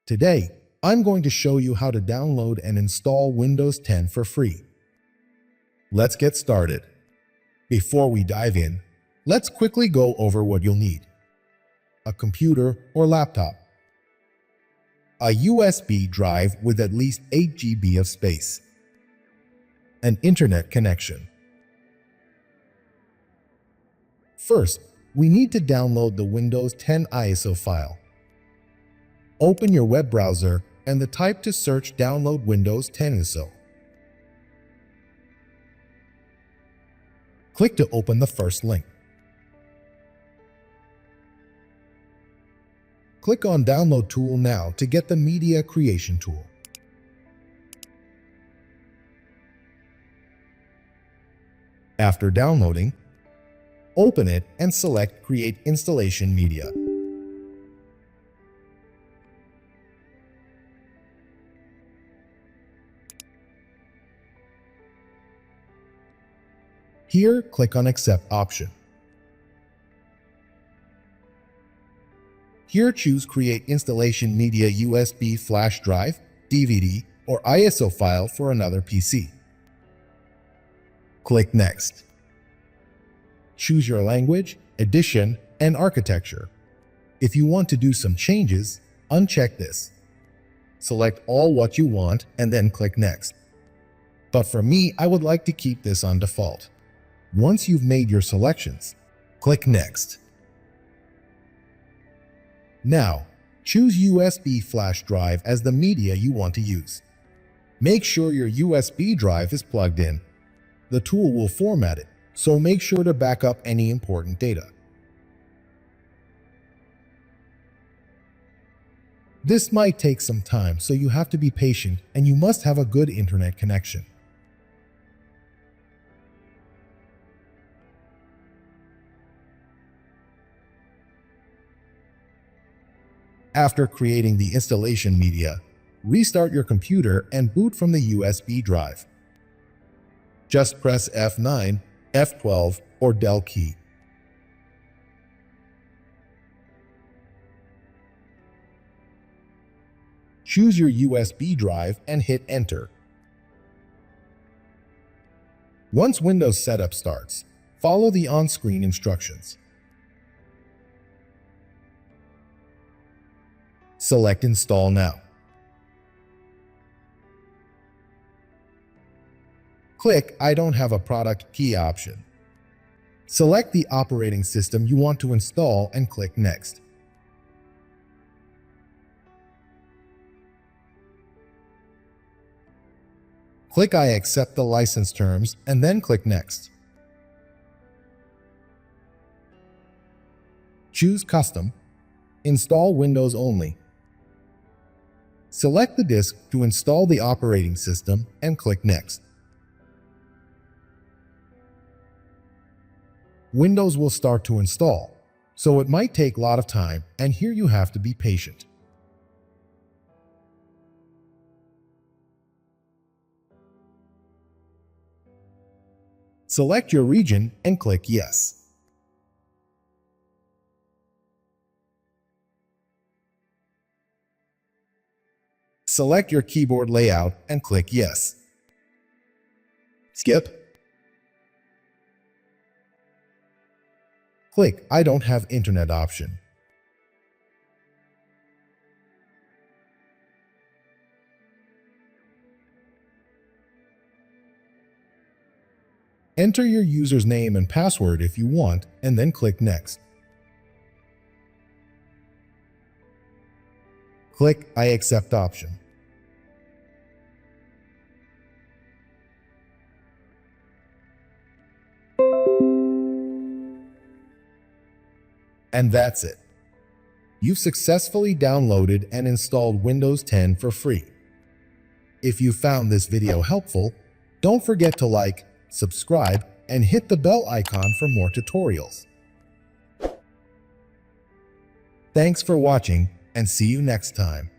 Today, I'm going to show you how to download and install Windows 10 for free. Let's get started. Before we dive in, let's quickly go over what you'll need. A computer or laptop. A USB drive with at least 8 GB of space. An internet connection. First, we need to download the Windows 10 ISO file. Open your web browser and type to search Download Windows 10 ISO. Click to open the first link. Click on Download Tool now to get the Media Creation tool. After downloading, open it and select Create Installation Media. Here, click on Accept option. Here, choose Create Installation Media USB flash drive, DVD, or ISO file for another PC. Click Next. Choose your language, edition, and architecture. If you want to do some changes, uncheck this. Select all what you want and then click Next. But for me, I would like to keep this on default. Once you've made your selections, click Next. Now, choose USB flash drive as the media you want to use. Make sure your USB drive is plugged in. The tool will format it, so make sure to back up any important data. This might take some time, so you have to be patient and you must have a good internet connection. After creating the installation media, restart your computer and boot from the USB drive. Just press F9, F12, or Del key. Choose your USB drive and hit Enter. Once Windows setup starts, follow the on-screen instructions. Select Install Now. Click I don't have a product key option. Select the operating system you want to install and click Next. Click I accept the license terms and then click Next. Choose Custom. Install Windows only. Select the disk to install the operating system and click Next. Windows will start to install, so it might take a lot of time, and here you have to be patient. Select your region and click Yes. Select your keyboard layout and click Yes. Skip. Click I don't have internet option. Enter your user's name and password if you want, and then click Next. Click I accept option. And that's it. You've successfully downloaded and installed Windows 10 for free. If you found this video helpful, don't forget to like, subscribe, and hit the bell icon for more tutorials. Thanks for watching, and see you next time.